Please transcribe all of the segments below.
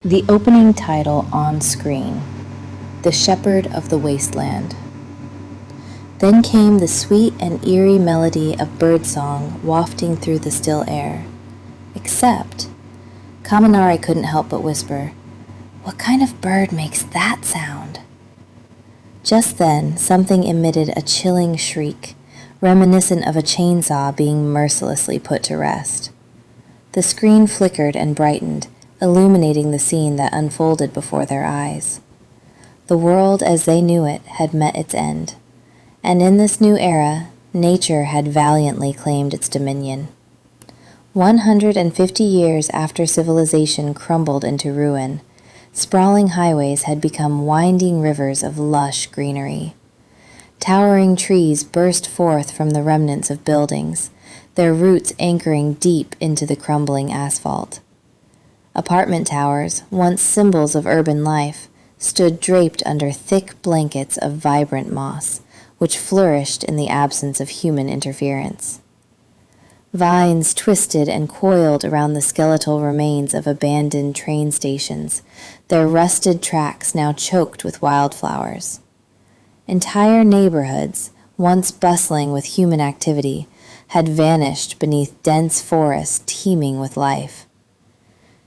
The opening title on screen, The Shepherd of the Wasteland. Then came the sweet and eerie melody of birdsong wafting through the still air. Except, Kaminari couldn't help but whisper, "What kind of bird makes that sound?" Just then, something emitted a chilling shriek, reminiscent of a chainsaw being mercilessly put to rest. The screen flickered and brightened, illuminating the scene that unfolded before their eyes. The world as they knew it had met its end, and in this new era, nature had valiantly claimed its dominion. 150 years after civilization crumbled into ruin, sprawling highways had become winding rivers of lush greenery. Towering trees burst forth from the remnants of buildings, their roots anchoring deep into the crumbling asphalt. Apartment towers, once symbols of urban life, stood draped under thick blankets of vibrant moss, which flourished in the absence of human interference. Vines twisted and coiled around the skeletal remains of abandoned train stations, their rusted tracks now choked with wildflowers. Entire neighborhoods, once bustling with human activity, had vanished beneath dense forests teeming with life.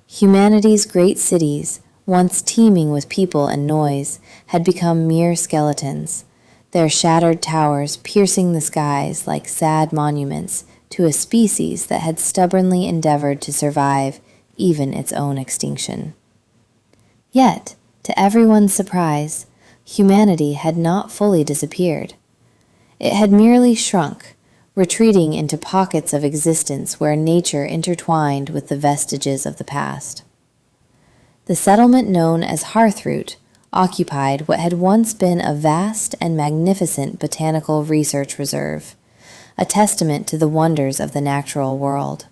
Humanity's great cities, once teeming with people and noise, had become mere skeletons, their shattered towers piercing the skies like sad monuments to a species that had stubbornly endeavored to survive even its own extinction. Yet, to everyone's surprise, humanity had not fully disappeared. It had merely shrunk, retreating into pockets of existence where nature intertwined with the vestiges of the past. The settlement known as Hearthroot occupied what had once been a vast and magnificent botanical research reserve, a testament to the wonders of the natural world.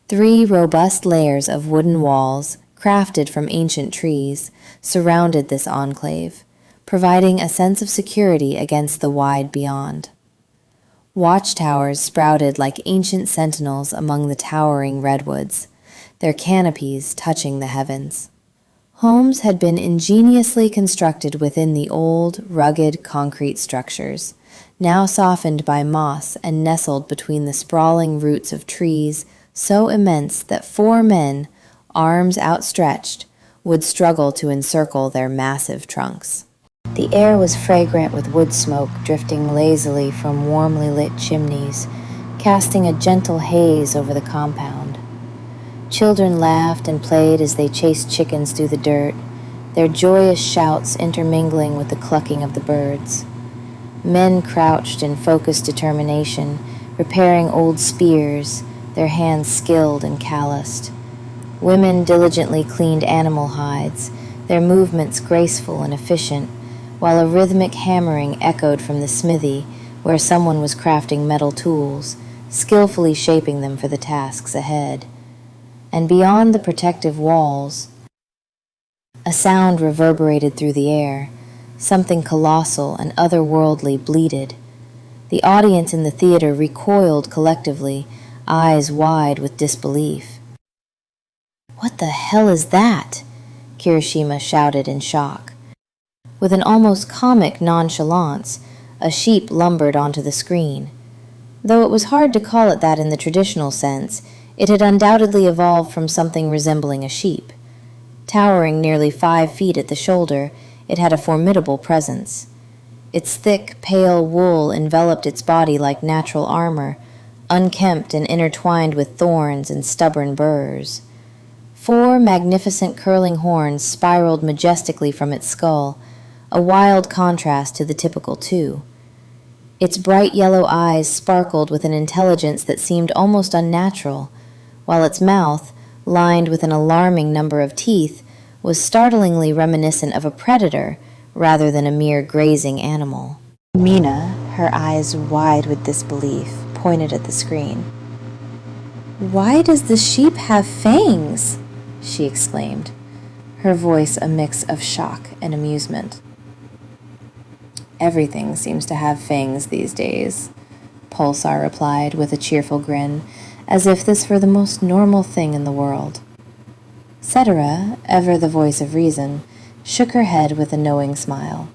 3 robust layers of wooden walls, crafted from ancient trees, surrounded this enclave, providing a sense of security against the wide beyond. Watchtowers sprouted like ancient sentinels among the towering redwoods, their canopies touching the heavens. Homes had been ingeniously constructed within the old, rugged concrete structures, now softened by moss and nestled between the sprawling roots of trees so immense that 4 men, arms outstretched, would struggle to encircle their massive trunks. The air was fragrant with wood smoke drifting lazily from warmly lit chimneys, casting a gentle haze over the compound. Children laughed and played as they chased chickens through the dirt, their joyous shouts intermingling with the clucking of the birds. Men crouched in focused determination, repairing old spears, their hands skilled and calloused. Women diligently cleaned animal hides, their movements graceful and efficient, while a rhythmic hammering echoed from the smithy where someone was crafting metal tools, skillfully shaping them for the tasks ahead. And beyond the protective walls, a sound reverberated through the air, something colossal and otherworldly bleated. The audience in the theater recoiled collectively, eyes wide with disbelief. "What the hell is that?" Kirishima shouted in shock. With an almost comic nonchalance, a sheep lumbered onto the screen. Though it was hard to call it that in the traditional sense, it had undoubtedly evolved from something resembling a sheep. Towering nearly 5 feet at the shoulder, it had a formidable presence. Its thick, pale wool enveloped its body like natural armor, unkempt and intertwined with thorns and stubborn burrs. 4 magnificent curling horns spiraled majestically from its skull, a wild contrast to the typical 2. Its bright yellow eyes sparkled with an intelligence that seemed almost unnatural, while its mouth, lined with an alarming number of teeth, was startlingly reminiscent of a predator rather than a mere grazing animal. Mina, her eyes wide with disbelief, pointed at the screen. "Why does the sheep have fangs?" she exclaimed, her voice a mix of shock and amusement. "Everything seems to have fangs these days," Pulsar replied with a cheerful grin, as if this were the most normal thing in the world. Cetera, ever the voice of reason, shook her head with a knowing smile.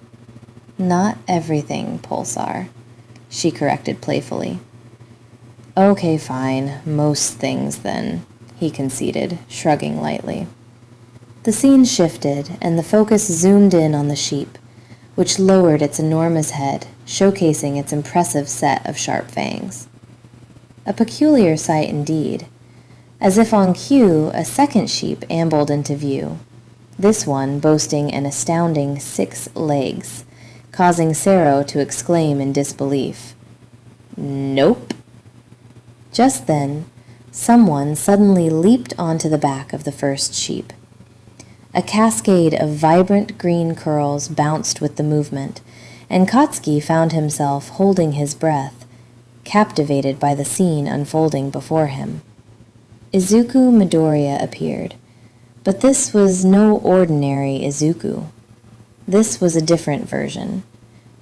Not everything, Pulsar, she corrected playfully. Okay, fine, most things then, he conceded, shrugging lightly. The scene shifted, and the focus zoomed in on the sheep, which lowered its enormous head, showcasing its impressive set of sharp fangs. A peculiar sight indeed. As if on cue, a second sheep ambled into view, this one boasting an astounding 6 legs, causing Sero to exclaim in disbelief. Nope. Just then, someone suddenly leaped onto the back of the first sheep. A cascade of vibrant green curls bounced with the movement, and Katsuki found himself holding his breath, captivated by the scene unfolding before him. Izuku Midoriya appeared, but this was no ordinary Izuku. This was a different version,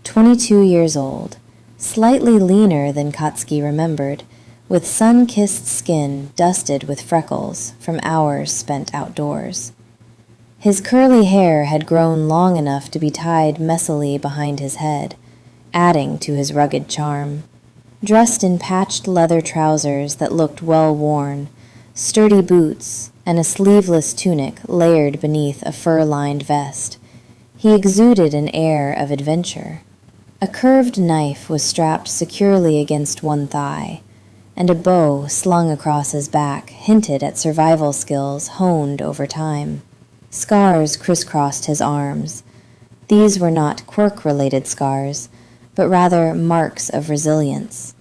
22 years old, slightly leaner than Katsuki remembered, with sun-kissed skin dusted with freckles from hours spent outdoors. His curly hair had grown long enough to be tied messily behind his head, adding to his rugged charm. Dressed in patched leather trousers that looked well worn, sturdy boots, and a sleeveless tunic layered beneath a fur-lined vest, he exuded an air of adventure. A curved knife was strapped securely against one thigh, and a bow slung across his back hinted at survival skills honed over time. Scars crisscrossed his arms. These were not quirk-related scars, but rather marks of resilience.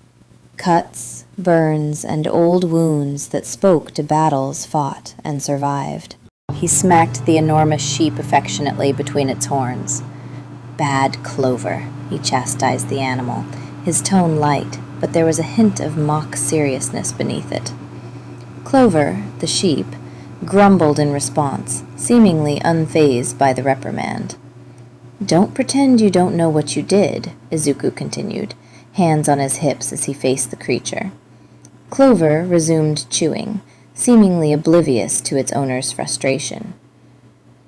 Cuts, burns, and old wounds that spoke to battles fought and survived. He smacked the enormous sheep affectionately between its horns. Bad Clover, he chastised the animal, his tone light, but there was a hint of mock seriousness beneath it. Clover, the sheep, grumbled in response, seemingly unfazed by the reprimand. Don't pretend you don't know what you did, Izuku continued, hands on his hips as he faced the creature. Clover resumed chewing, seemingly oblivious to its owner's frustration.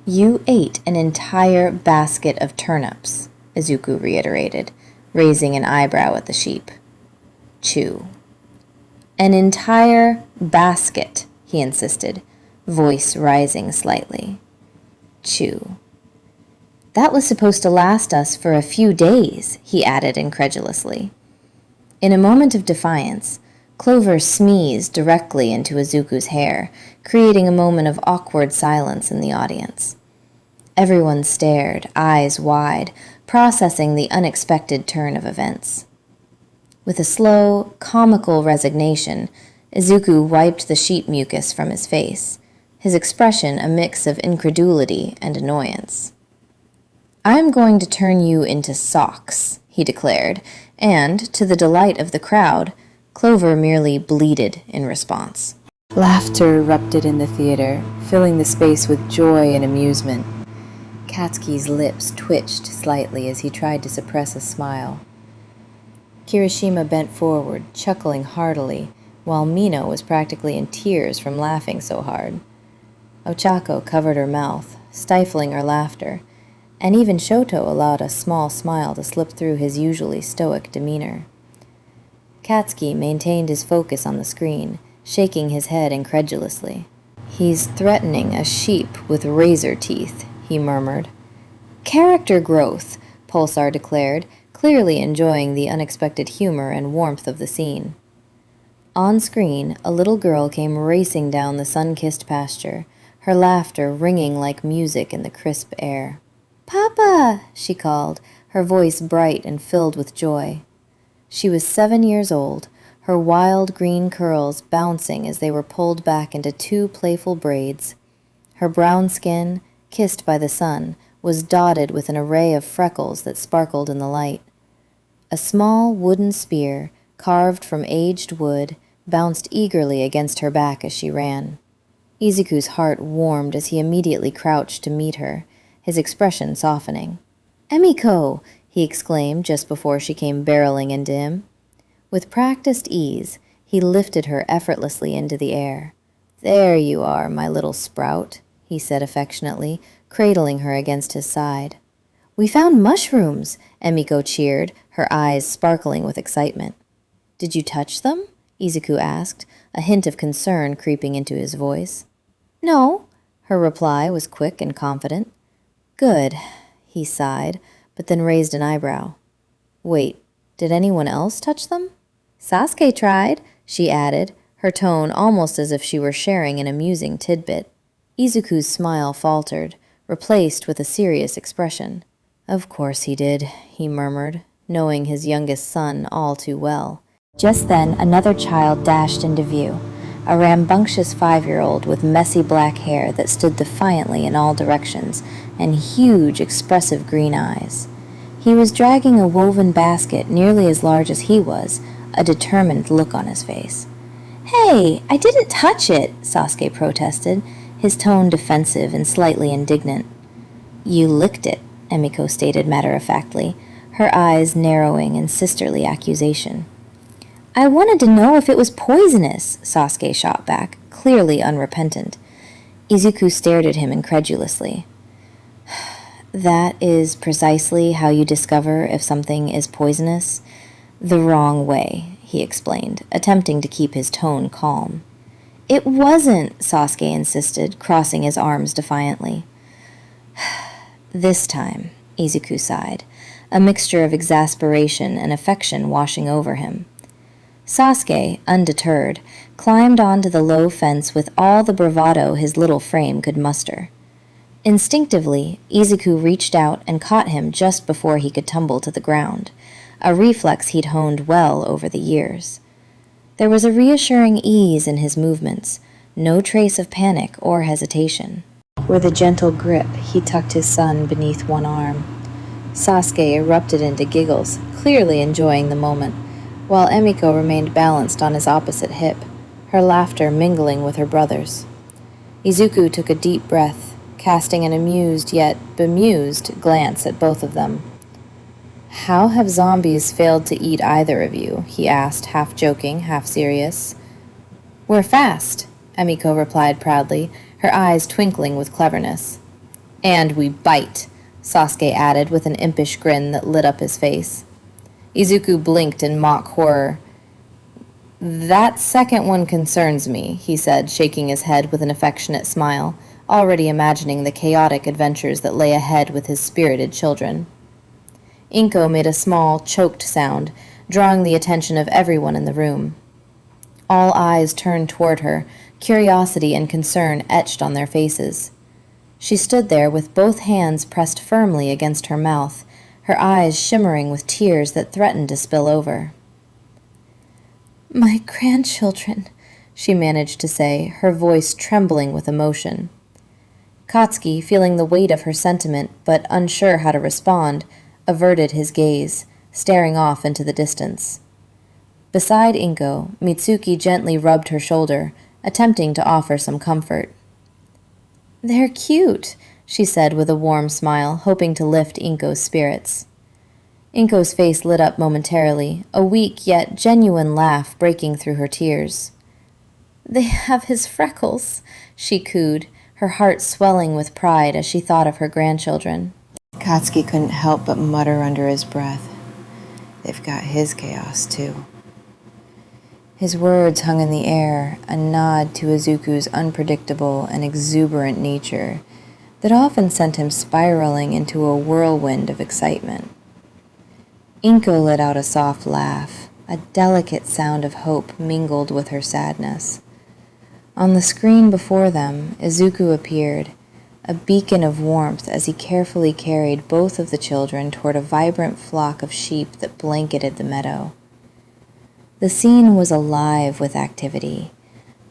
You ate an entire basket of turnips, Izuku reiterated, raising an eyebrow at the sheep. Chew. An entire basket, he insisted, voice rising slightly. Chew. That was supposed to last us for a few days, he added incredulously. In a moment of defiance, Clover sneezed directly into Izuku's hair, creating a moment of awkward silence in the audience. Everyone stared, eyes wide, processing the unexpected turn of events. With a slow, comical resignation, Izuku wiped the sheep mucus from his face, his expression a mix of incredulity and annoyance. I'm going to turn you into socks, he declared, and, to the delight of the crowd, Clover merely bleated in response. Laughter erupted in the theater, filling the space with joy and amusement. Katsuki's lips twitched slightly as he tried to suppress a smile. Kirishima bent forward, chuckling heartily, while Mino was practically in tears from laughing so hard. Ochako covered her mouth, stifling her laughter, and even Shoto allowed a small smile to slip through his usually stoic demeanor. Katsuki maintained his focus on the screen, shaking his head incredulously. He's threatening a sheep with razor teeth, he murmured. Character growth, Pulsar declared, clearly enjoying the unexpected humor and warmth of the scene. On screen, a little girl came racing down the sun-kissed pasture, her laughter ringing like music in the crisp air. Papa, she called, her voice bright and filled with joy. She was 7 years old, her wild green curls bouncing as they were pulled back into 2 playful braids. Her brown skin, kissed by the sun, was dotted with an array of freckles that sparkled in the light. A small wooden spear, carved from aged wood, bounced eagerly against her back as she ran. Izuku's heart warmed as he immediately crouched to meet her, his expression softening. Emiko! He exclaimed just before she came barreling into him. With practiced ease, he lifted her effortlessly into the air. There you are, my little sprout, he said affectionately, cradling her against his side. "We found mushrooms," Emiko cheered, her eyes sparkling with excitement. "Did you touch them?" Izuku asked, a hint of concern creeping into his voice. "No," her reply was quick and confident. "Good," he sighed, but then raised an eyebrow. "Wait, did anyone else touch them?" "Sasuke tried," she added, her tone almost as if she were sharing an amusing tidbit. Izuku's smile faltered, replaced with a serious expression. "Of course he did," he murmured, knowing his youngest son all too well. Just then, another child dashed into view, a rambunctious 5-year-old with messy black hair that stood defiantly in all directions and huge, expressive green eyes. He was dragging a woven basket nearly as large as he was, a determined look on his face. "Hey, I didn't touch it," Sasuke protested, his tone defensive and slightly indignant. "You licked it," Emiko stated matter-of-factly, her eyes narrowing in sisterly accusation. "I wanted to know if it was poisonous," Sasuke shot back, clearly unrepentant. Izuku stared at him incredulously. "That is precisely how you discover if something is poisonous. The wrong way," he explained, attempting to keep his tone calm. "It wasn't," Sasuke insisted, crossing his arms defiantly. "This time," Izuku sighed, a mixture of exasperation and affection washing over him. Sasuke, undeterred, climbed onto the low fence with all the bravado his little frame could muster. Instinctively, Izuku reached out and caught him just before he could tumble to the ground, a reflex he'd honed well over the years. There was a reassuring ease in his movements, no trace of panic or hesitation. With a gentle grip, he tucked his son beneath one arm. Sasuke erupted into giggles, clearly enjoying the moment, while Emiko remained balanced on his opposite hip, her laughter mingling with her brother's. Izuku took a deep breath, casting an amused yet bemused glance at both of them. "How have zombies failed to eat either of you?" he asked, half joking, half serious. "We're fast," Emiko replied proudly, her eyes twinkling with cleverness. "And we bite," Sasuke added with an impish grin that lit up his face. Izuku blinked in mock horror. "That second one concerns me," he said, shaking his head with an affectionate smile, already imagining the chaotic adventures that lay ahead with his spirited children. Inko made a small, choked sound, drawing the attention of everyone in the room. All eyes turned toward her, curiosity and concern etched on their faces. She stood there with both hands pressed firmly against her mouth, her eyes shimmering with tears that threatened to spill over. "My grandchildren," she managed to say, her voice trembling with emotion. Katsuki, feeling the weight of her sentiment but unsure how to respond, averted his gaze, staring off into the distance. Beside Inko, Mitsuki gently rubbed her shoulder, attempting to offer some comfort. "They're cute," she said with a warm smile, hoping to lift Inko's spirits. Inko's face lit up momentarily, a weak yet genuine laugh breaking through her tears. "They have his freckles," she cooed, her heart swelling with pride as she thought of her grandchildren. Katsuki couldn't help but mutter under his breath, "They've got his chaos, too." His words hung in the air, a nod to Izuku's unpredictable and exuberant nature that often sent him spiraling into a whirlwind of excitement. Inko let out a soft laugh, a delicate sound of hope mingled with her sadness. On the screen before them, Izuku appeared, a beacon of warmth as he carefully carried both of the children toward a vibrant flock of sheep that blanketed the meadow. The scene was alive with activity.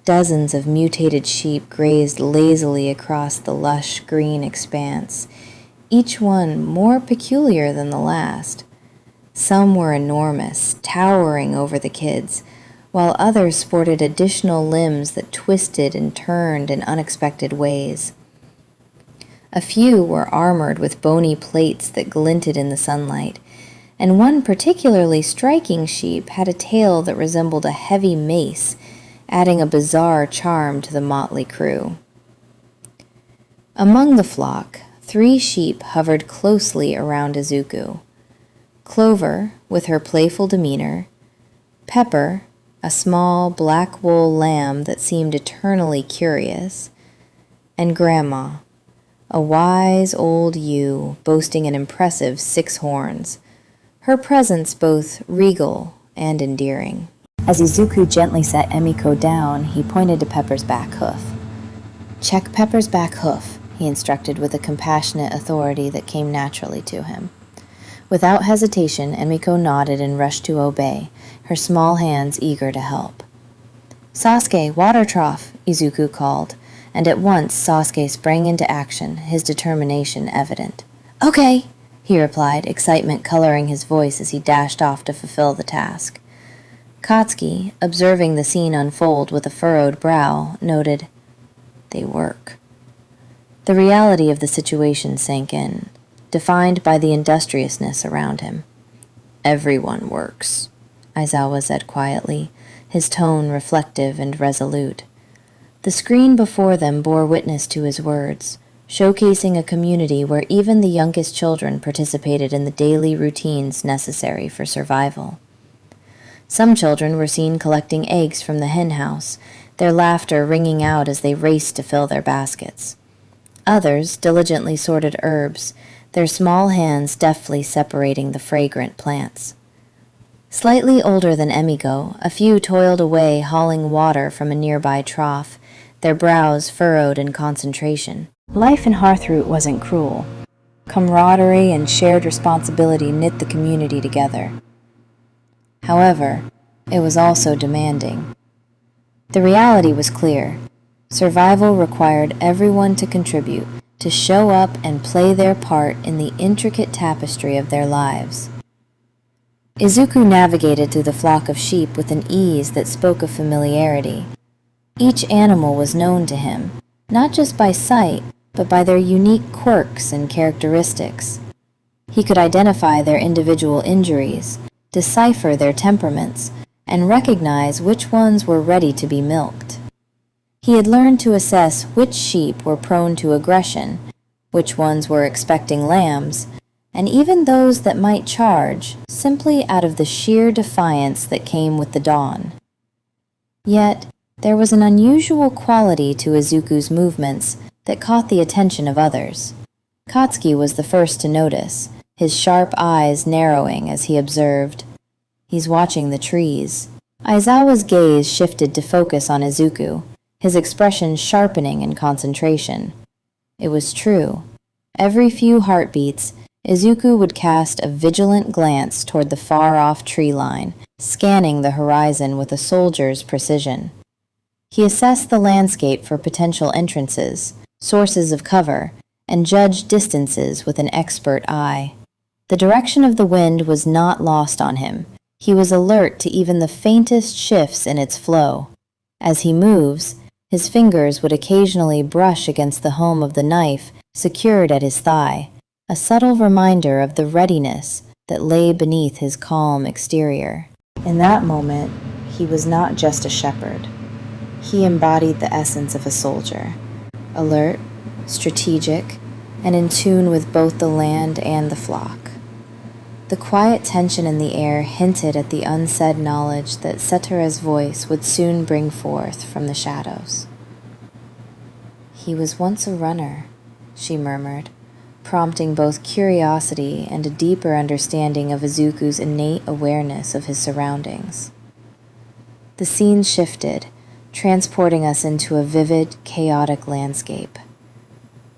Dozens of mutated sheep grazed lazily across the lush green expanse, each one more peculiar than the last. Some were enormous, towering over the kids, while others sported additional limbs that twisted and turned in unexpected ways. A few were armored with bony plates that glinted in the sunlight, and one particularly striking sheep had a tail that resembled a heavy mace, adding a bizarre charm to the motley crew. Among the flock, 3 sheep hovered closely around Izuku. Clover, with her playful demeanor, Pepper, a small black wool lamb that seemed eternally curious, and Grandma, a wise old ewe boasting an impressive 6 horns, her presence both regal and endearing. As Izuku gently set Emiko down, he pointed to Pepper's back hoof. "Check Pepper's back hoof," he instructed with a compassionate authority that came naturally to him. Without hesitation, Emiko nodded and rushed to obey, her small hands eager to help. "Sasuke, water trough," Izuku called, and at once Sasuke sprang into action, his determination evident. "Okay," he replied, excitement coloring his voice as he dashed off to fulfill the task. Katsuki, observing the scene unfold with a furrowed brow, noted, "They work." The reality of the situation sank in, defined by the industriousness around him. "Everyone works," Aizawa said quietly, his tone reflective and resolute. The screen before them bore witness to his words, showcasing a community where even the youngest children participated in the daily routines necessary for survival. Some children were seen collecting eggs from the hen house, their laughter ringing out as they raced to fill their baskets. Others diligently sorted herbs, their small hands deftly separating the fragrant plants. Slightly older than Emiko, a few toiled away hauling water from a nearby trough, their brows furrowed in concentration. Life in Hearthroot wasn't cruel. Camaraderie and shared responsibility knit the community together. However, it was also demanding. The reality was clear. Survival required everyone to contribute, to show up and play their part in the intricate tapestry of their lives. Izuku navigated through the flock of sheep with an ease that spoke of familiarity. Each animal was known to him, not just by sight, but by their unique quirks and characteristics. He could identify their individual injuries, decipher their temperaments, and recognize which ones were ready to be milked. He had learned to assess which sheep were prone to aggression, which ones were expecting lambs, and even those that might charge, simply out of the sheer defiance that came with the dawn. Yet, there was an unusual quality to Izuku's movements that caught the attention of others. Katsuki was the first to notice, his sharp eyes narrowing as he observed, "He's watching the trees." Aizawa's gaze shifted to focus on Izuku, his expression sharpening in concentration. It was true. Every few heartbeats, Izuku would cast a vigilant glance toward the far-off tree line, scanning the horizon with a soldier's precision. He assessed the landscape for potential entrances, sources of cover, and judged distances with an expert eye. The direction of the wind was not lost on him. He was alert to even the faintest shifts in its flow. As he moves, his fingers would occasionally brush against the home of the knife secured at his thigh, a subtle reminder of the readiness that lay beneath his calm exterior. In that moment, he was not just a shepherd. He embodied the essence of a soldier, alert, strategic, and in tune with both the land and the flock. The quiet tension in the air hinted at the unsaid knowledge that Setara's voice would soon bring forth from the shadows. "He was once a runner," she murmured, prompting both curiosity and a deeper understanding of Izuku's innate awareness of his surroundings. The scene shifted, transporting us into a vivid, chaotic landscape.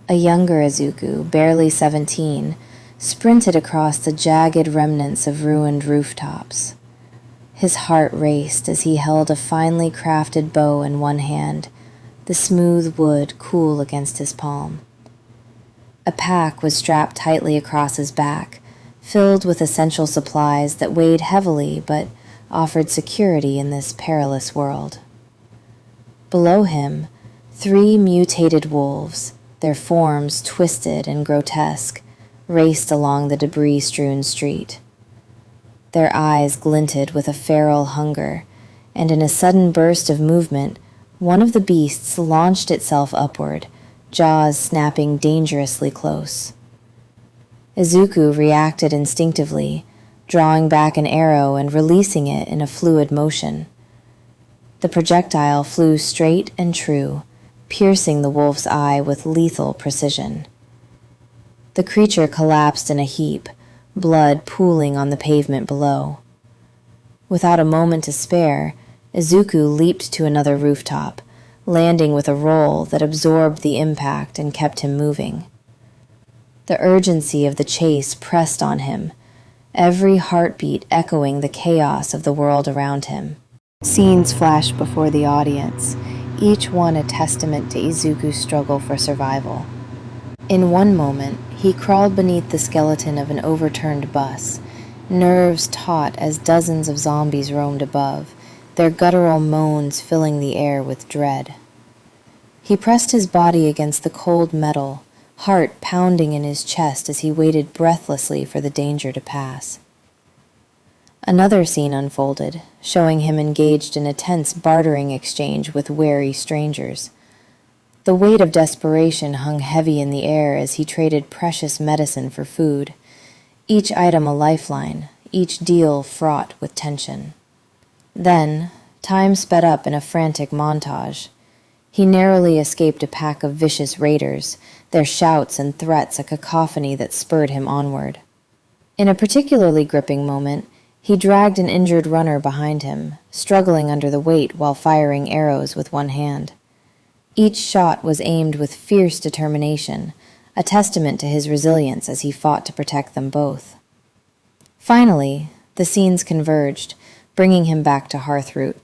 A younger Izuku, barely 17, sprinted across the jagged remnants of ruined rooftops. His heart raced as he held a finely crafted bow in one hand, the smooth wood cool against his palm. A pack was strapped tightly across his back, filled with essential supplies that weighed heavily but offered security in this perilous world. Below him, 3 mutated wolves, their forms twisted and grotesque, raced along the debris-strewn street. Their eyes glinted with a feral hunger, and in a sudden burst of movement, one of the beasts launched itself upward, jaws snapping dangerously close. Izuku reacted instinctively, drawing back an arrow and releasing it in a fluid motion. The projectile flew straight and true, piercing the wolf's eye with lethal precision. The creature collapsed in a heap, blood pooling on the pavement below. Without a moment to spare, Izuku leaped to another rooftop, landing with a roll that absorbed the impact and kept him moving. The urgency of the chase pressed on him, every heartbeat echoing the chaos of the world around him. Scenes flashed before the audience, each one a testament to Izuku's struggle for survival. In one moment, he crawled beneath the skeleton of an overturned bus, nerves taut as dozens of zombies roamed above, their guttural moans filling the air with dread. He pressed his body against the cold metal, heart pounding in his chest as he waited breathlessly for the danger to pass. Another scene unfolded, showing him engaged in a tense bartering exchange with wary strangers. The weight of desperation hung heavy in the air as he traded precious medicine for food, each item a lifeline, each deal fraught with tension. Then, time sped up in a frantic montage. He narrowly escaped a pack of vicious raiders, their shouts and threats a cacophony that spurred him onward. In a particularly gripping moment, he dragged an injured runner behind him, struggling under the weight while firing arrows with one hand. Each shot was aimed with fierce determination, a testament to his resilience as he fought to protect them both. Finally, the scenes converged, bringing him back to Hearthroot.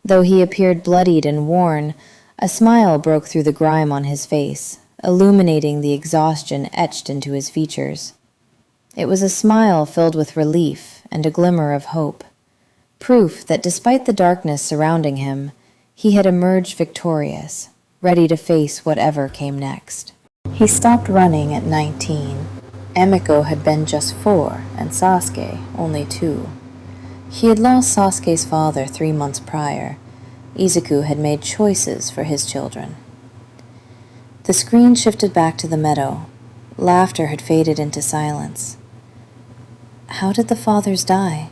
Though he appeared bloodied and worn, a smile broke through the grime on his face, illuminating the exhaustion etched into his features. It was a smile filled with relief and a glimmer of hope, proof that despite the darkness surrounding him, he had emerged victorious, ready to face whatever came next. He stopped running at 19. Emiko had been just 4, and Sasuke only 2. He had lost Sasuke's father 3 months prior. Izuku had made choices for his children. The screen shifted back to the meadow. Laughter had faded into silence. "How did the fathers die?"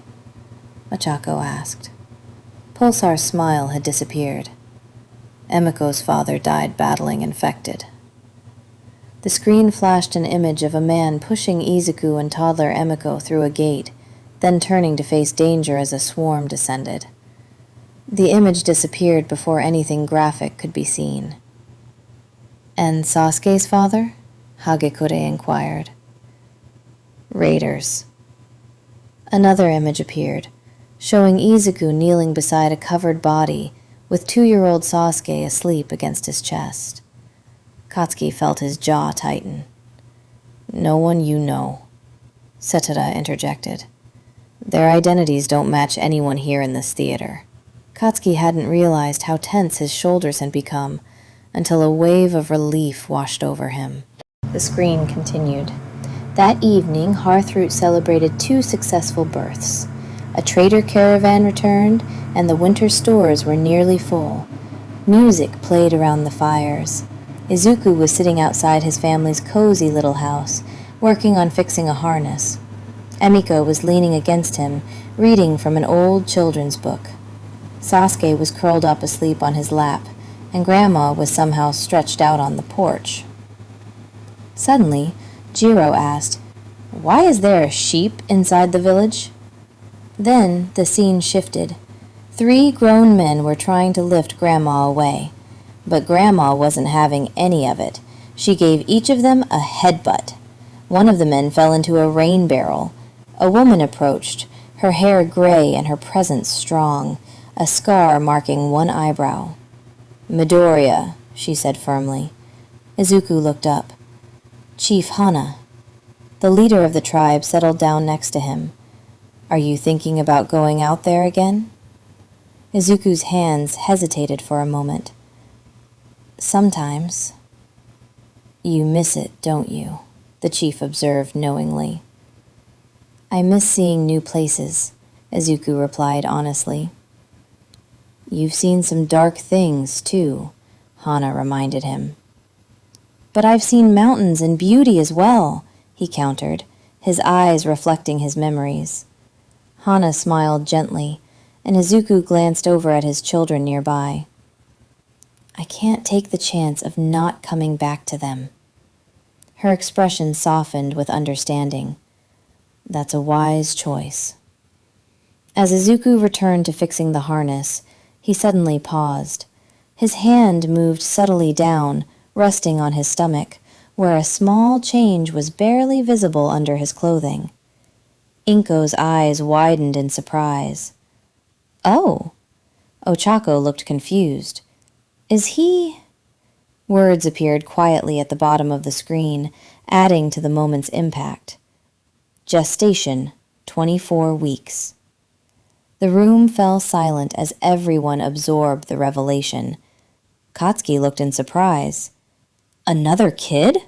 Ochako asked. Pulsar's smile had disappeared. Emiko's father died battling infected. The screen flashed an image of a man pushing Izuku and toddler Emiko through a gate, then turning to face danger as a swarm descended. The image disappeared before anything graphic could be seen. "And Sasuke's father?" Hagekure inquired. "Raiders." Another image appeared, showing Izuku kneeling beside a covered body, with 2-year-old Sasuke asleep against his chest. Katsuki felt his jaw tighten. "No one you know," Setada interjected. "Their identities don't match anyone here in this theater." Katsuki hadn't realized how tense his shoulders had become until a wave of relief washed over him. The screen continued. That evening, Hearthroot celebrated 2 successful births. A trader caravan returned, and the winter stores were nearly full. Music played around the fires. Izuku was sitting outside his family's cozy little house, working on fixing a harness. Emiko was leaning against him, reading from an old children's book. Sasuke was curled up asleep on his lap, and Grandma was somehow stretched out on the porch. Suddenly, Jiro asked, "Why is there a sheep inside the village?" Then the scene shifted. 3 grown men were trying to lift Grandma away, but Grandma wasn't having any of it. She gave each of them a headbutt. One of the men fell into a rain barrel. A woman approached, her hair gray and her presence strong, a scar marking one eyebrow. "Midoriya," she said firmly. Izuku looked up. "Chief Hana." The leader of the tribe settled down next to him. "Are you thinking about going out there again?" Izuku's hands hesitated for a moment. "Sometimes." "You miss it, don't you?" the chief observed knowingly. "I miss seeing new places," Izuku replied honestly. "You've seen some dark things, too," Hana reminded him. But I've seen mountains and beauty as well, he countered, his eyes reflecting his memories. Hana smiled gently, and Izuku glanced over at his children nearby. I can't take the chance of not coming back to them. Her expression softened with understanding. That's a wise choice. As Izuku returned to fixing the harness, he suddenly paused. His hand moved subtly down, resting on his stomach, where a small change was barely visible under his clothing. Inko's eyes widened in surprise. Oh! Ochako looked confused. Is he... Words appeared quietly at the bottom of the screen, adding to the moment's impact. Gestation, 24 weeks. The room fell silent as everyone absorbed the revelation. Katsuki looked in surprise. Another kid?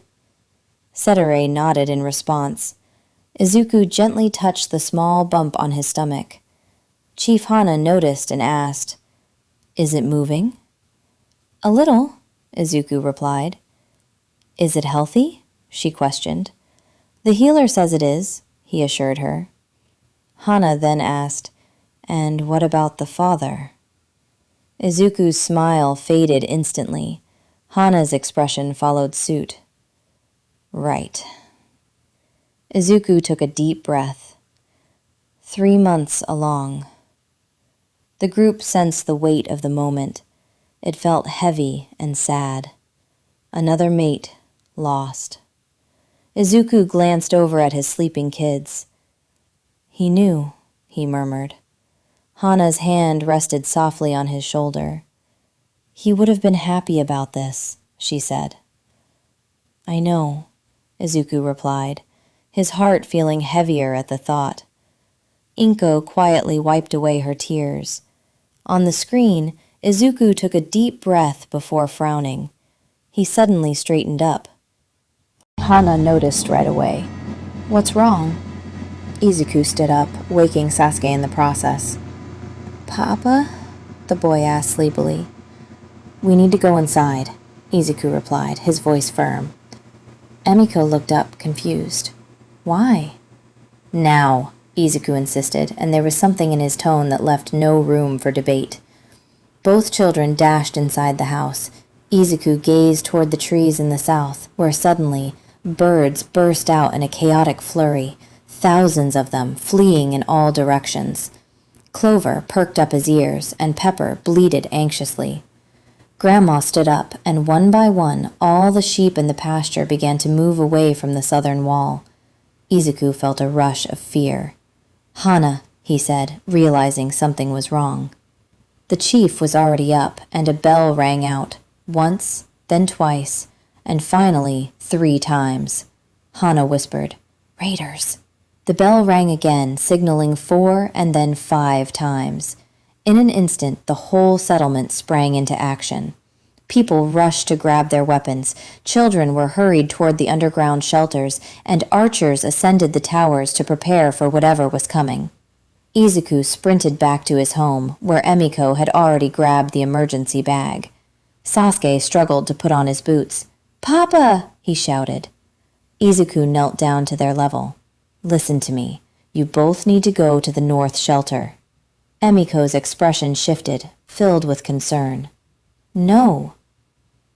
Setere nodded in response. Izuku gently touched the small bump on his stomach. Chief Hana noticed and asked, Is it moving? A little, Izuku replied. Is it healthy? She questioned. The healer says it is, he assured her. Hana then asked, And what about the father? Izuku's smile faded instantly. Hana's expression followed suit. Right. Izuku took a deep breath. 3 months along. The group sensed the weight of the moment. It felt heavy and sad. Another mate lost. Izuku glanced over at his sleeping kids. He knew, he murmured. Hana's hand rested softly on his shoulder. He would have been happy about this, she said. I know, Izuku replied, his heart feeling heavier at the thought. Inko quietly wiped away her tears. On the screen, Izuku took a deep breath before frowning. He suddenly straightened up. Hana noticed right away. What's wrong? Izuku stood up, waking Sasuke in the process. Papa? The boy asked sleepily. We need to go inside, Izuku replied, his voice firm. Emiko looked up, confused. Why? Now, Izuku insisted, and there was something in his tone that left no room for debate. Both children dashed inside the house. Izuku gazed toward the trees in the south, where suddenly birds burst out in a chaotic flurry, thousands of them fleeing in all directions. Clover perked up his ears, and Pepper bleated anxiously. Grandma stood up, and one by one, all the sheep in the pasture began to move away from the southern wall. Izuku felt a rush of fear. Hana, he said, realizing something was wrong. The chief was already up, and a bell rang out, once, then twice, and finally 3 times. Hana whispered, Raiders. The bell rang again, signaling 4 and then 5 times. In an instant, the whole settlement sprang into action. People rushed to grab their weapons, children were hurried toward the underground shelters, and archers ascended the towers to prepare for whatever was coming. Izuku sprinted back to his home, where Emiko had already grabbed the emergency bag. Sasuke struggled to put on his boots. Papa! He shouted. Izuku knelt down to their level. Listen to me. You both need to go to the north shelter. Emiko's expression shifted, filled with concern. No.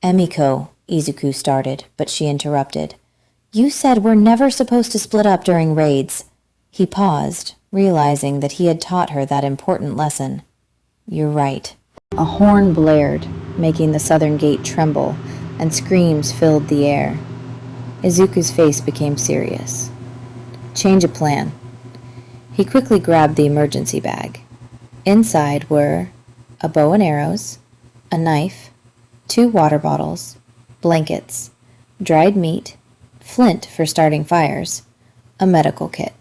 Emiko, Izuku started, but she interrupted. You said we're never supposed to split up during raids. He paused, realizing that he had taught her that important lesson. You're right. A horn blared, making the southern gate tremble, and screams filled the air. Izuku's face became serious. Change of plan. He quickly grabbed the emergency bag. Inside were a bow and arrows, a knife, 2 water bottles, blankets, dried meat, flint for starting fires, a medical kit.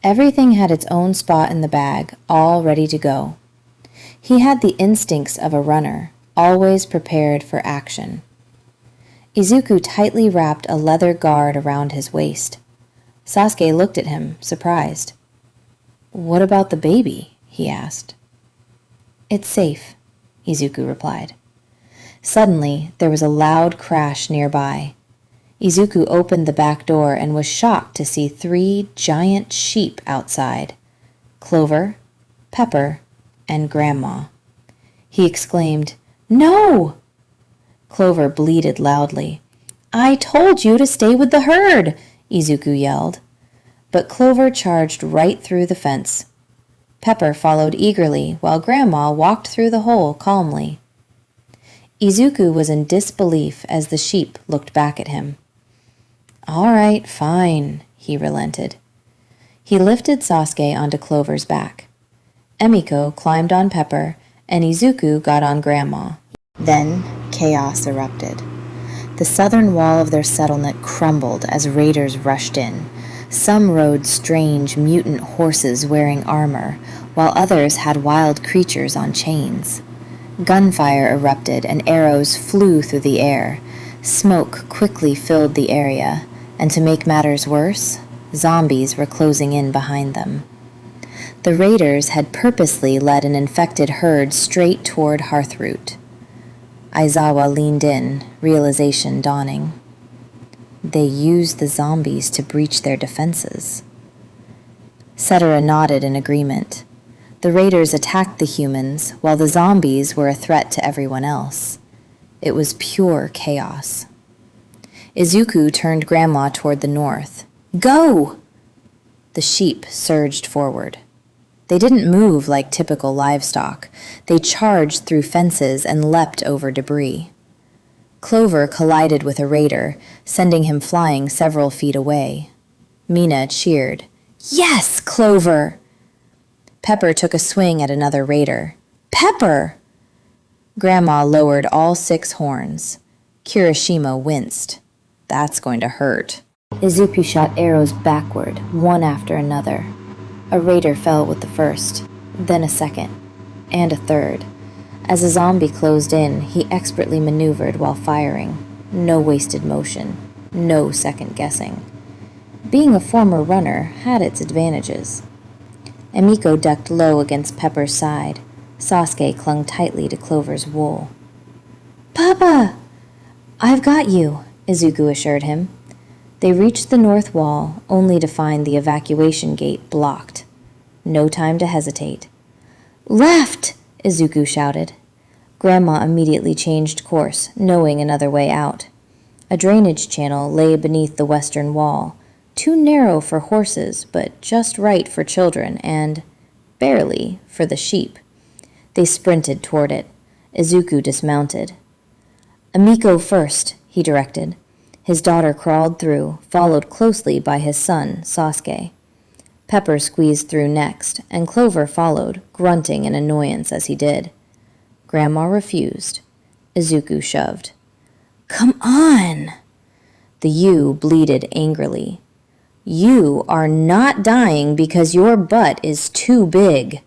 Everything had its own spot in the bag, all ready to go. He had the instincts of a runner, always prepared for action. Izuku tightly wrapped a leather guard around his waist. Sasuke looked at him, surprised. What about the baby? He asked. It's safe, Izuku replied. Suddenly, there was a loud crash nearby. Izuku opened the back door and was shocked to see 3 giant sheep outside: Clover, Pepper, and Grandma. He exclaimed, "No!" Clover bleated loudly. "I told you to stay with the herd," Izuku yelled. But Clover charged right through the fence. Pepper followed eagerly, while Grandma walked through the hole calmly. Izuku was in disbelief as the sheep looked back at him. "All right, fine," he relented. He lifted Sasuke onto Clover's back. Emiko climbed on Pepper, and Izuku got on Grandma. Then chaos erupted. The southern wall of their settlement crumbled as raiders rushed in. Some rode strange mutant horses wearing armor, while others had wild creatures on chains. Gunfire erupted and arrows flew through the air. Smoke quickly filled the area, and to make matters worse, zombies were closing in behind them. The raiders had purposely led an infected herd straight toward Hearthroot. Aizawa leaned in, realization dawning. They used the zombies to breach their defenses. Setara nodded in agreement. The raiders attacked the humans, while the zombies were a threat to everyone else. It was pure chaos. Izuku turned Grandma toward the north. "Go!" The sheep surged forward. They didn't move like typical livestock. They charged through fences and leapt over debris. Clover collided with a raider, sending him flying several feet away. Mina cheered. "Yes, Clover!" Pepper took a swing at another raider. "Pepper!" Grandma lowered all 6 horns. Kirishima winced. "That's going to hurt." Izuku shot arrows backward, one after another. A raider fell with the first, then a second, and a third. As a zombie closed in, he expertly maneuvered while firing. No wasted motion, no second guessing. Being a former runner had its advantages. Emiko ducked low against Pepper's side. Sasuke clung tightly to Clover's wool. "Papa!" "I've got you," Izuku assured him. They reached the north wall, only to find the evacuation gate blocked. No time to hesitate. "Left!" Izuku shouted. Grandma immediately changed course, knowing another way out. A drainage channel lay beneath the western wall, too narrow for horses, but just right for children and, barely, for the sheep. They sprinted toward it. Izuku dismounted. "Emiko first," he directed. His daughter crawled through, followed closely by his son, Sasuke. Pepper squeezed through next, and Clover followed, grunting in annoyance as he did. Grandma refused. Izuku shoved. "Come on!" The ewe bleated angrily. "You are not dying because your butt is too big."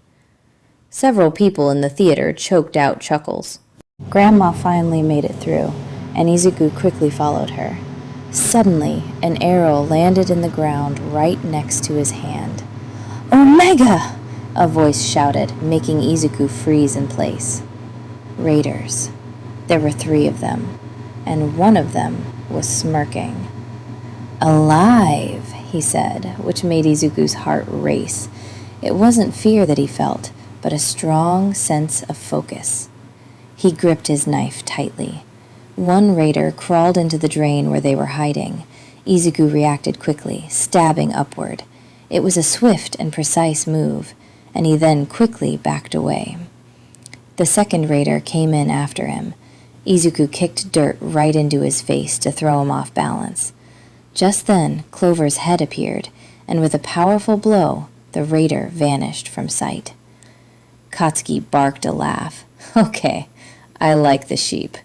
Several people in the theater choked out chuckles. Grandma finally made it through, and Izuku quickly followed her. Suddenly, an arrow landed in the ground right next to his hand. "Omega!" a voice shouted, making Izuku freeze in place. Raiders. There were 3 of them, and one of them was smirking. "Alive," he said, which made Izuku's heart race. It wasn't fear that he felt, but a strong sense of focus. He gripped his knife tightly. One raider crawled into the drain where they were hiding. Izuku reacted quickly, stabbing upward. It was a swift and precise move, and he then quickly backed away. The second raider came in after him. Izuku kicked dirt right into his face to throw him off balance. Just then, Clover's head appeared, and with a powerful blow, the raider vanished from sight. Katsuki barked a laugh. "Okay, I like the sheep."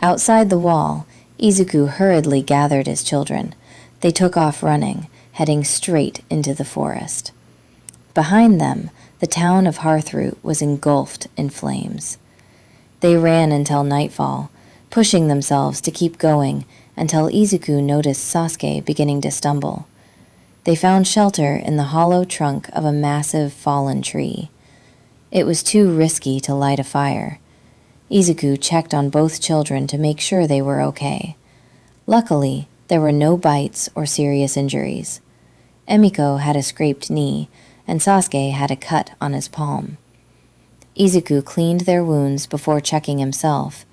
Outside the wall, Izuku hurriedly gathered his children. They took off running, heading straight into the forest. Behind them, the town of Hearthroot was engulfed in flames. They ran until nightfall, pushing themselves to keep going until Izuku noticed Sasuke beginning to stumble. They found shelter in the hollow trunk of a massive fallen tree. It was too risky to light a fire. Izuku checked on both children to make sure they were okay. Luckily, there were no bites or serious injuries. Emiko had a scraped knee, and Sasuke had a cut on his palm. Izuku cleaned their wounds before checking himself,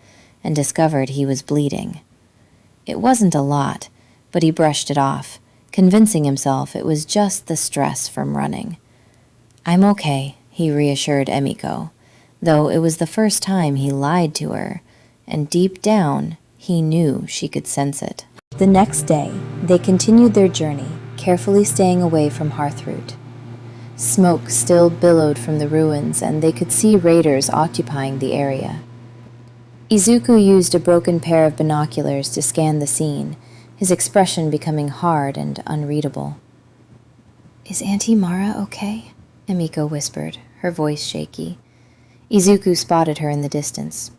and discovered he was bleeding. It wasn't a lot, but he brushed it off, convincing himself it was just the stress from running. "I'm okay," he reassured Emiko, though it was the first time he lied to her, and deep down, he knew she could sense it. The next day, they continued their journey, carefully staying away from Hearthroot. Smoke still billowed from the ruins, and they could see raiders occupying the area. Izuku used a broken pair of binoculars to scan the scene, his expression becoming hard and unreadable. "Is Auntie Mara okay?" Emiko whispered, her voice shaky. Izuku spotted her in the distance.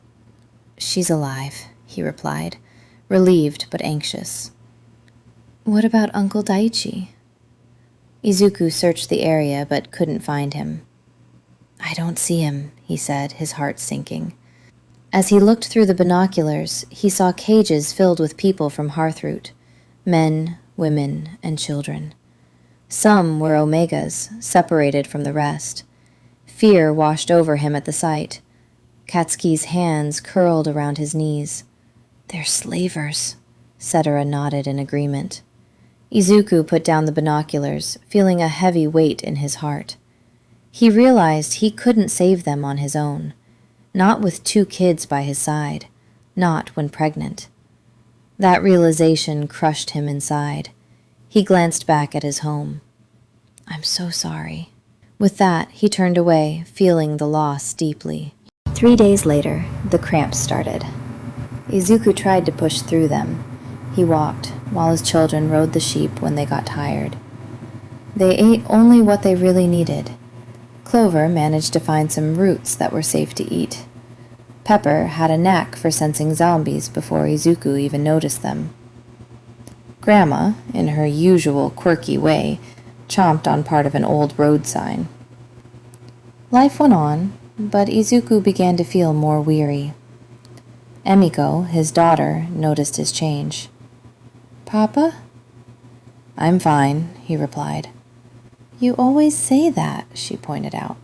"She's alive," he replied, relieved but anxious. "What about Uncle Daichi?" Izuku searched the area but couldn't find him. "I don't see him," he said, his heart sinking. As he looked through the binoculars, he saw cages filled with people from Hearthroot, men, women, and children. Some were Omegas, separated from the rest. Fear washed over him at the sight. Katsuki's hands curled around his knees. "They're slavers," Cetera nodded in agreement. Izuku put down the binoculars, feeling a heavy weight in his heart. He realized he couldn't save them on his own. Not with 2 kids by his side, not when pregnant. That realization crushed him inside. He glanced back at his home. "I'm so sorry." With that, he turned away, feeling the loss deeply. 3 days later, the cramps started. Izuku tried to push through them. He walked, while his children rode the sheep when they got tired. They ate only what they really needed. Clover managed to find some roots that were safe to eat. Pepper had a knack for sensing zombies before Izuku even noticed them. Grandma, in her usual quirky way, chomped on part of an old road sign. Life went on, but Izuku began to feel more weary. Emiko, his daughter, noticed his change. "Papa?" "I'm fine," he replied. "You always say that," she pointed out.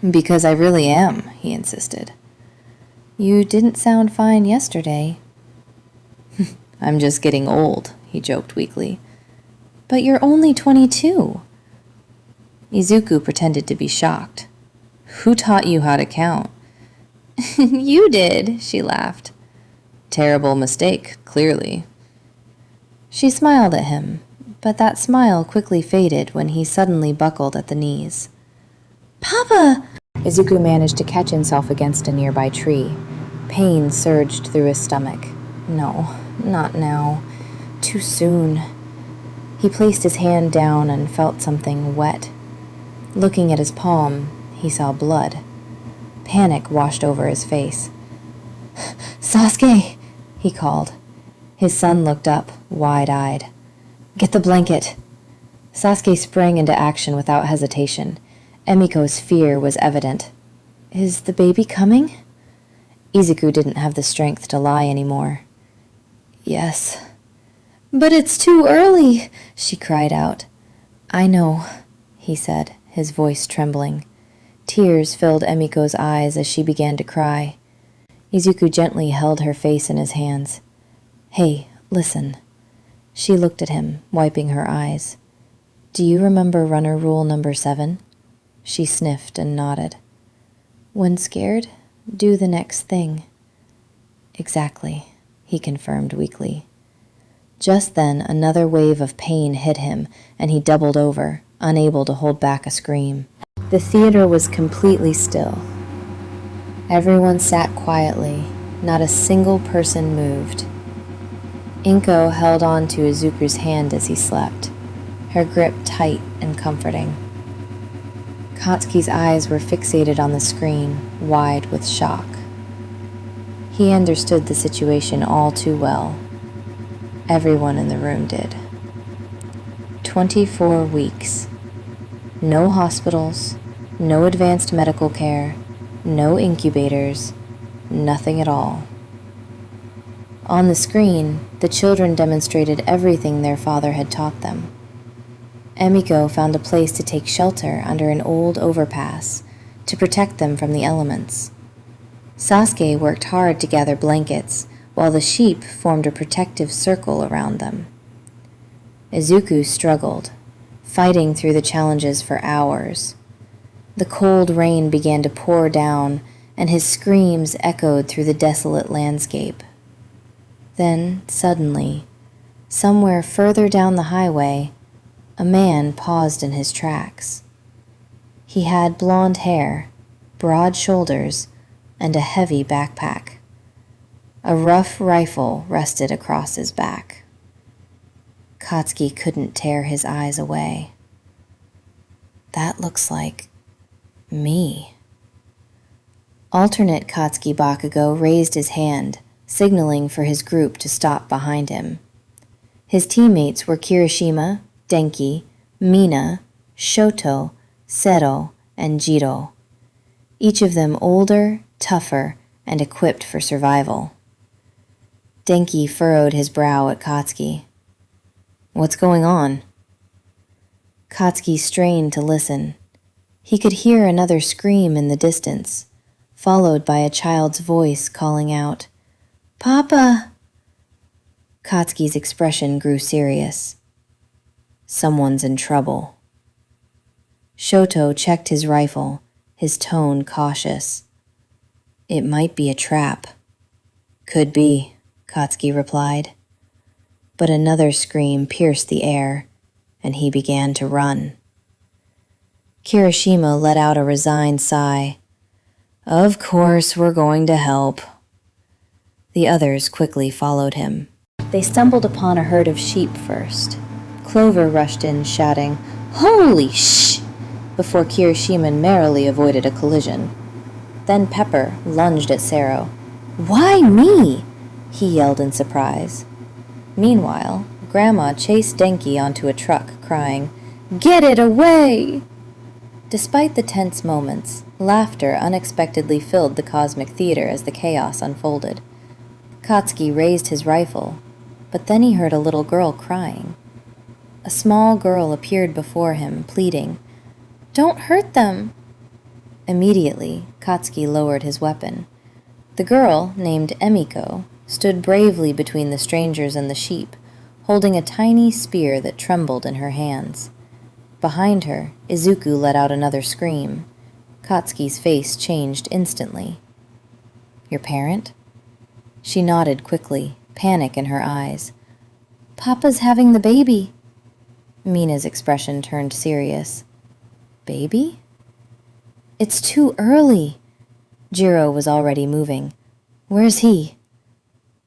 "Because I really am," he insisted. "You didn't sound fine yesterday." "I'm just getting old," he joked weakly. "But you're only 22. Izuku pretended to be shocked. "Who taught you how to count?" "You did," she laughed. "Terrible mistake, clearly." She smiled at him, but that smile quickly faded when he suddenly buckled at the knees. "Papa!" Izuku managed to catch himself against a nearby tree. Pain surged through his stomach. No, not now. Too soon. He placed his hand down and felt something wet. Looking at his palm, he saw blood. Panic washed over his face. "Sasuke!" he called. His son looked up, wide-eyed. "Get the blanket." Sasuke sprang into action without hesitation. Emiko's fear was evident. "Is the baby coming?" Izuku didn't have the strength to lie anymore. "Yes." "But it's too early," she cried out. "I know," he said, his voice trembling. Tears filled Emiko's eyes as she began to cry. Izuku gently held her face in his hands. "Hey, listen." She looked at him, wiping her eyes. "Do you remember runner rule number 7? She sniffed and nodded. "When scared, do the next thing." "Exactly," he confirmed weakly. Just then, another wave of pain hit him, and he doubled over, unable to hold back a scream. The theater was completely still. Everyone sat quietly, not a single person moved. Inko held on to Izuku's hand as he slept, her grip tight and comforting. Katsuki's eyes were fixated on the screen, wide with shock. He understood the situation all too well. Everyone in the room did. 24 weeks. No hospitals, no advanced medical care, no incubators, Nothing at all. On the screen, the children demonstrated everything their father had taught them. Emiko found a place to take shelter under an old overpass to protect them from the elements. Sasuke worked hard to gather blankets, while the sheep formed a protective circle around them. Izuku struggled, fighting through the challenges for hours. The cold rain began to pour down, and his screams echoed through the desolate landscape. Then, suddenly, somewhere further down the highway, a man paused in his tracks. He had blonde hair, broad shoulders, and a heavy backpack. A rough rifle rested across his back. Katsuki couldn't tear his eyes away. That looks like me. Alternate Katsuki Bakugo raised his hand, signaling for his group to stop behind him. His teammates were Kirishima, Denki, Mina, Shoto, Sero, and Jiro, each of them older, tougher, and equipped for survival. Denki furrowed his brow at Katsuki. "What's going on?" Katsuki strained to listen. He could hear another scream in the distance, followed by a child's voice calling out, "Papa!" Katsuki's expression grew serious. Someone's in trouble. Shoto checked his rifle, his tone cautious. "It might be a trap." "Could be," Katsuki replied. But another scream pierced the air, and he began to run. Kirishima let out a resigned sigh. "Of course we're going to help." The others quickly followed him. They stumbled upon a herd of sheep first. Clover rushed in, shouting, "Holy sh!" before Kirishima merrily avoided a collision. Then Pepper lunged at Sero. "Why me?" he yelled in surprise. Meanwhile, Grandma chased Denki onto a truck, crying, "Get it away!" Despite the tense moments, laughter unexpectedly filled the cosmic theater as the chaos unfolded. Katsuki raised his rifle, but then he heard a little girl crying. A small girl appeared before him, pleading, "Don't hurt them!" Immediately, Katsuki lowered his weapon. The girl, named Emiko, stood bravely between the strangers and the sheep, holding a tiny spear that trembled in her hands. Behind her, Izuku let out another scream. Katsuki's face changed instantly. "Your parent?" She nodded quickly, panic in her eyes. "Papa's having the baby." Mina's expression turned serious. "Baby?" "It's too early." Jiro was already moving. "Where's he?"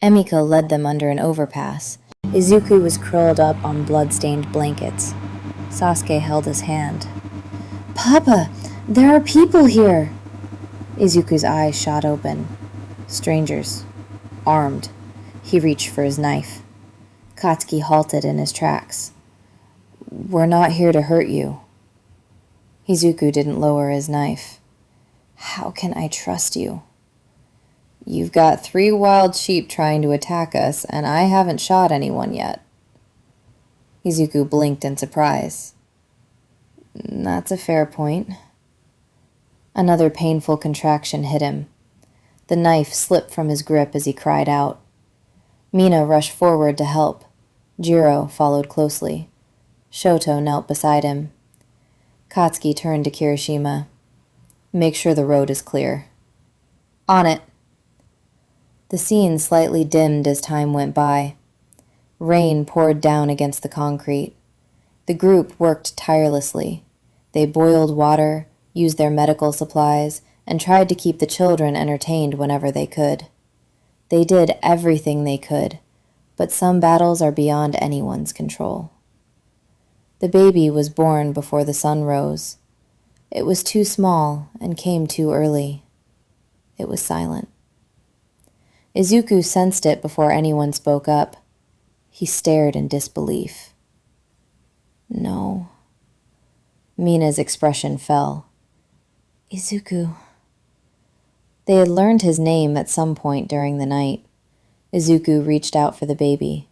Emiko led them under an overpass. Izuku was curled up on blood-stained blankets. Sasuke held his hand. "Papa, there are people here!" Izuku's eyes shot open. Strangers. Armed. He reached for his knife. Katsuki halted in his tracks. "We're not here to hurt you." Izuku didn't lower his knife. "How can I trust you?" "You've got 3 wild sheep trying to attack us, and I haven't shot anyone yet." Izuku blinked in surprise. "That's a fair point." Another painful contraction hit him. The knife slipped from his grip as he cried out. Mina rushed forward to help. Jiro followed closely. Shoto knelt beside him. Katsuki turned to Kirishima. "Make sure the road is clear." "On it." The scene slightly dimmed as time went by. Rain poured down against the concrete. The group worked tirelessly. They boiled water, used their medical supplies, and tried to keep the children entertained whenever they could. They did everything they could, but some battles are beyond anyone's control. The baby was born before the sun rose. It was too small and came too early. It was silent. Izuku sensed it before anyone spoke up. He stared in disbelief. "No." Mina's expression fell. "Izuku." They had learned his name at some point during the night. Izuku reached out for the baby.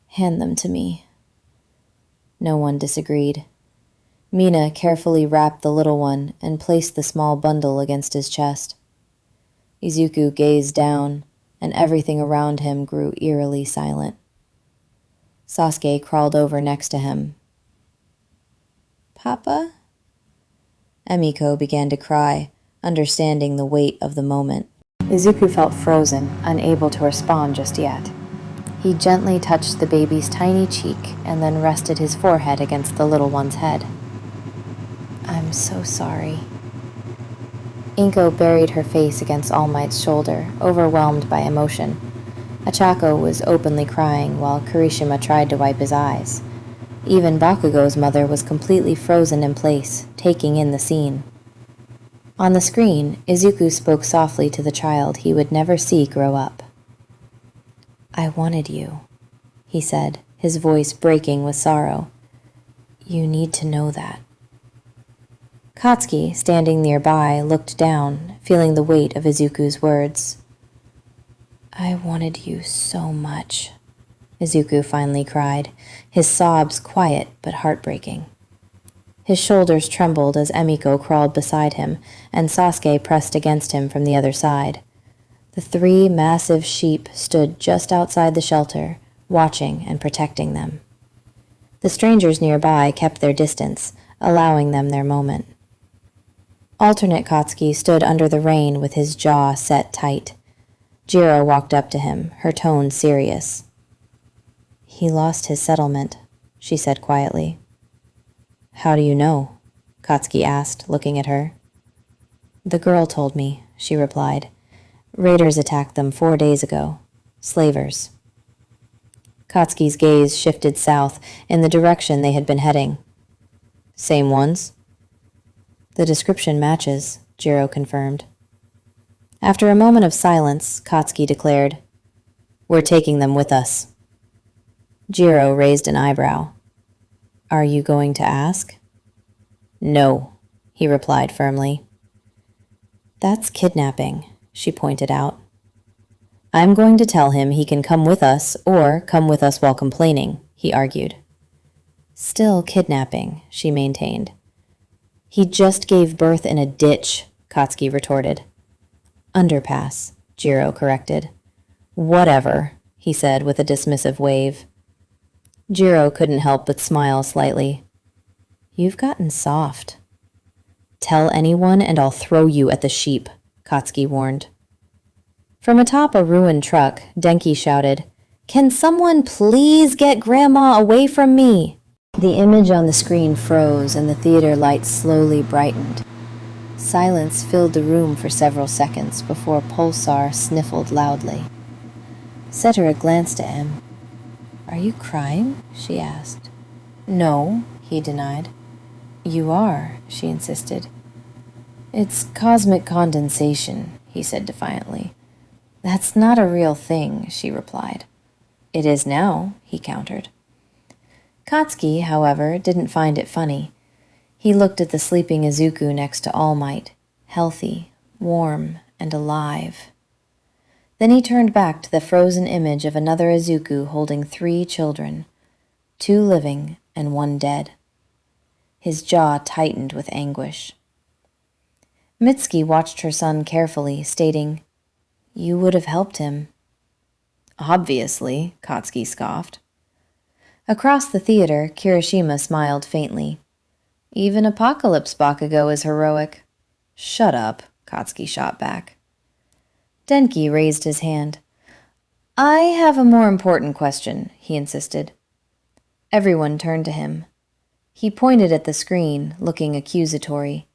"Hand them to me." No one disagreed. Mina carefully wrapped the little one and placed the small bundle against his chest. Izuku gazed down, and everything around him grew eerily silent. Sasuke crawled over next to him. "Papa?" Emiko began to cry, understanding the weight of the moment. Izuku felt frozen, unable to respond just yet. He gently touched the baby's tiny cheek and then rested his forehead against the little one's head. "I'm so sorry." Inko buried her face against All Might's shoulder, overwhelmed by emotion. Achako was openly crying while Kirishima tried to wipe his eyes. Even Bakugo's mother was completely frozen in place, taking in the scene. On the screen, Izuku spoke softly to the child he would never see grow up. "I wanted you," he said, his voice breaking with sorrow. "You need to know that." Katsuki, standing nearby, looked down, feeling the weight of Izuku's words. "I wanted you so much," Izuku finally cried, his sobs quiet but heartbreaking. His shoulders trembled as Emiko crawled beside him, and Sasuke pressed against him from the other side. The 3 massive sheep stood just outside the shelter, watching and protecting them. The strangers nearby kept their distance, allowing them their moment. Alternate Katsuki stood under the rain with his jaw set tight. Jiro walked up to him, her tone serious. "He lost his settlement," she said quietly. "How do you know?" Katsuki asked, looking at her. "The girl told me," she replied. "Raiders attacked them 4 days ago. Slavers." Katsuki's gaze shifted south, in the direction they had been heading. "Same ones?" "The description matches," Jiro confirmed. After a moment of silence, Katsuki declared, "We're taking them with us." Jiro raised an eyebrow. "Are you going to ask?" "No," he replied firmly. "That's kidnapping," she pointed out. "I'm going to tell him he can come with us or come with us while complaining," he argued. "Still kidnapping," she maintained. "He just gave birth in a ditch," Katsuki retorted. "Underpass," Jiro corrected. "Whatever," he said with a dismissive wave. Jiro couldn't help but smile slightly. "You've gotten soft." "Tell anyone and I'll throw you at the sheep," Katsuki warned. From atop a ruined truck, Denki shouted, "Can someone please get Grandma away from me?" The image on the screen froze and the theater lights slowly brightened. Silence filled the room for several seconds before Pulsar sniffled loudly. Cetera glanced at him. "Are you crying?" she asked. "No," he denied. "You are," she insisted. "It's cosmic condensation," he said defiantly. "That's not a real thing," she replied. "It is now," he countered. Katsuki, however, didn't find it funny. He looked at the sleeping Izuku next to All Might, healthy, warm, and alive. Then he turned back to the frozen image of another Izuku holding 3 children, 2 living and 1 dead. His jaw tightened with anguish. Mitsuki watched her son carefully, stating, "You would have helped him." "Obviously," Katsuki scoffed. Across the theater, Kirishima smiled faintly. "Even Apocalypse Bakugo is heroic." "Shut up," Katsuki shot back. Denki raised his hand. "I have a more important question," he insisted. Everyone turned to him. He pointed at the screen, looking accusatory.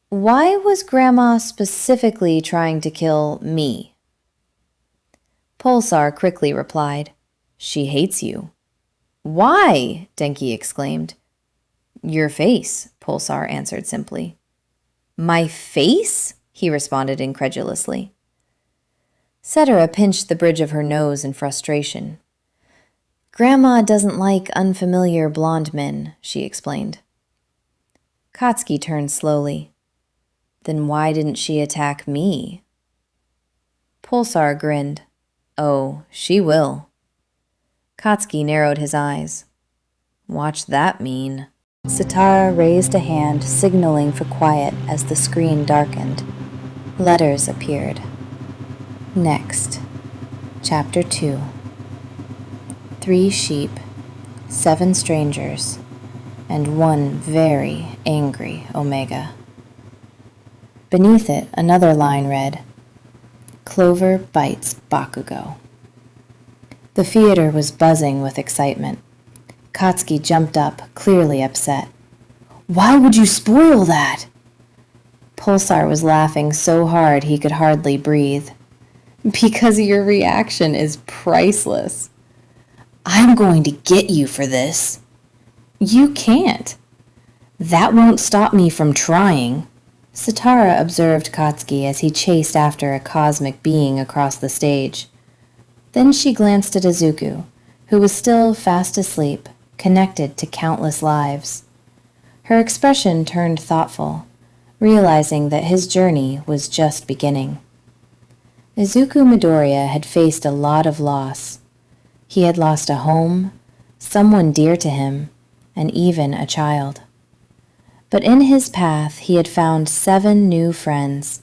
"Why was Grandma specifically trying to kill me?" Pulsar quickly replied, "She hates you." "Why?" Denki exclaimed. "Your face," Pulsar answered simply. "My face?" he responded incredulously. Cetera pinched the bridge of her nose in frustration. "Grandma doesn't like unfamiliar blonde men," she explained. Katsuki turned slowly. Then why didn't she attack me? Pulsar grinned. Oh, she will. Katsuki narrowed his eyes. Watch that mean. Sitara raised a hand, signaling for quiet as the screen darkened. Letters appeared. Next. Chapter 2. 3 sheep, 7 strangers, and 1 very angry Omega. Beneath it, another line read, Clover bites Bakugo. The theater was buzzing with excitement. Katsuki jumped up, clearly upset. Why would you spoil that? Pulsar was laughing so hard he could hardly breathe. Because your reaction is priceless. I'm going to get you for this. You can't. That won't stop me from trying. Sitara observed Katsuki as he chased after a cosmic being across the stage. Then she glanced at Izuku, who was still fast asleep, connected to countless lives. Her expression turned thoughtful, realizing that his journey was just beginning. Izuku Midoriya had faced a lot of loss. He had lost a home, someone dear to him, and even a child. But in his path he had found 7 new friends.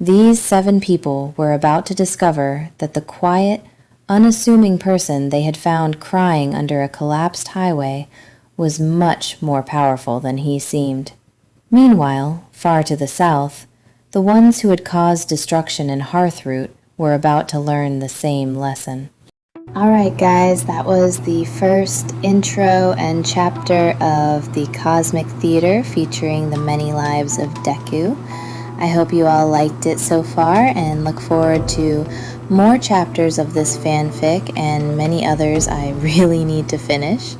These 7 people were about to discover that the quiet, unassuming person they had found crying under a collapsed highway was much more powerful than he seemed. Meanwhile, far to the south, the ones who had caused destruction in Hearthroot were about to learn the same lesson. Alright guys, that was the first intro and chapter of the Cosmic Theater featuring the many lives of Deku. I hope you all liked it so far and look forward to more chapters of this fanfic and many others I really need to finish.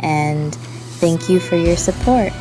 And thank you for your support.